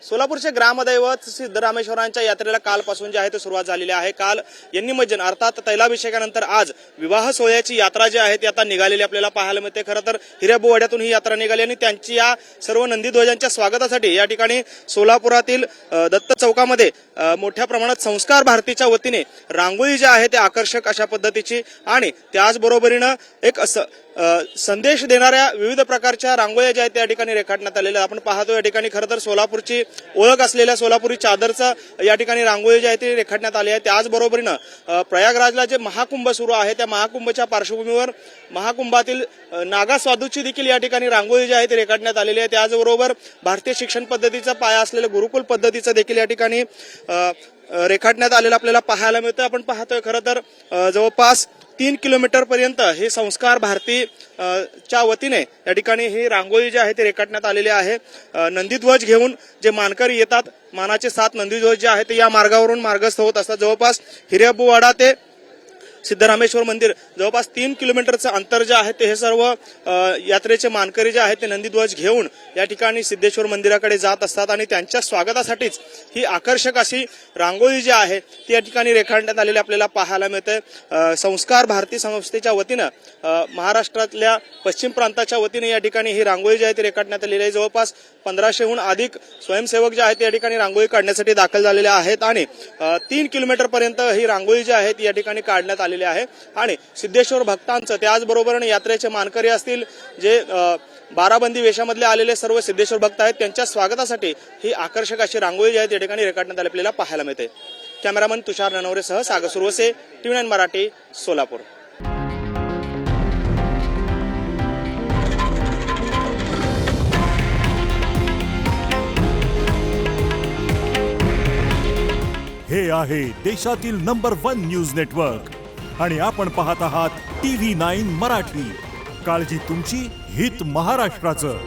सोलापूरचे ग्रामदैवत सिद्धरामेश्वरांच्या यात्रेला कालपासून जे आहे ते सुरुवात झालेली आहे। काल यन्निमज्जन अर्थात तैलाभिषेकानंतर आज विवाह सोहळ्याची यात्रा जी आहे ती आता निघालेली आपल्याला पाहायला मिळते। खरं तर हिऱ्याबुवाड्यातून ही यात्रा निघाली आणि त्यांची या सर्व नंदीध्वजांच्या स्वागतासाठी या ठिकाणी सोलापुरातील दत्त चौकामध्ये मोठ्या प्रमाणात संस्कार भारतीच्या वतीने रांगोळी जी आहे ते आकर्षक अशा पद्धतीची आणि त्याचबरोबरीनं एक संदेश देणाऱ्या विविध प्रकारच्या रांगोळ्या ज्या आहेत त्या ठिकाणी रेखाटण्यात आलेल्या आपण पाहतो। या ठिकाणी खरं तर सोलापूरची ओळख असलेल्या सोलापुरी चादरचं या ठिकाणी रांगोळी जी आहे ती रेखाटण्यात आली आहे। त्याचबरोबरीनं प्रयागराजला जे महाकुंभ सुरू आहे त्या महाकुंभच्या पार्श्वभूमीवर महाकुंभातील नागा स्वादूची देखील या ठिकाणी रांगोळी जी आहे ती रेखाटण्यात आलेली आहे। त्याचबरोबर भारतीय शिक्षण पद्धतीचा पाया असलेल्या गुरुकुल पद्धतीचं देखील या ठिकाणी रेखाटण्यात आलेलं आपल्याला पाहायला मिळतं। आपण पाहतोय खरं तर जवळपास 3 किलोमीटर पर्यंत हे संस्कार भारती च्या वतीने या ठिकाणी ही रांगोळी जी आहे ती रेखाटण्यात आलेली आहे। नंदीध्वज घेऊन जे मानकरी येतात, मानाचे 7 नंदीध्वज जे आहेत ते या मार्गावरून मार्गस्थ होत असतात। जवळपास हिऱ्याबुवाडा ते सिद्धरामेश्वर मंदिर जवळपास 3 किलोमीटरचं अंतर जे आहे ते हे सर्व यात्रेचे मानकरी जे आहेत ते नंदीध्वज घेऊन या ठिकाणी सिद्धेश्वर मंदिराकडे जात असतात आणि त्यांच्या स्वागतासाठीच ही आकर्षक अशी रांगोळी जी आहे ती या ठिकाणी रेखाटण्यात आलेली आपल्याला पाहायला मिळते। संस्कार भारती संस्थेच्या वतीनं महाराष्ट्रातल्या पश्चिम प्रांताच्या वतीने या ठिकाणी ही रांगोळी जी आहे ती रेखाटण्यात आलेली आहे। जवळपास 1500हून अधिक स्वयंसेवक जे आहेत ते या ठिकाणी रांगोळी काढण्यासाठी दाखल झालेले आहेत आणि 3 किलोमीटर पर्यंत ही रांगोळी जी आहे ती या ठिकाणी काढण्यात आलेली आहे। आणि सिद्धेश्वर भक्तांचं त्याचबरोबर यात्रेचे मानकरी असतील जे बाराबंदी वेशामधले आलेले सर्व सिद्धेश्वर भक्त आहेत त्यांच्या स्वागतासाठी ही आकर्षक अशी रांगोळी जी आहे त्या ठिकाणी रेखाटण्यात आली आपल्याला पाहायला मिळते। कॅमेरामन तुषार ननवरेसह सागर सुरवसे, TV9 मराठी, सोलापूर। हे आहे देशातील नंबर 1 न्यूज नेटवर्क आणि आपण पाहत आहात TV9 मराठी। काळजी तुमची, हित महाराष्ट्राचं।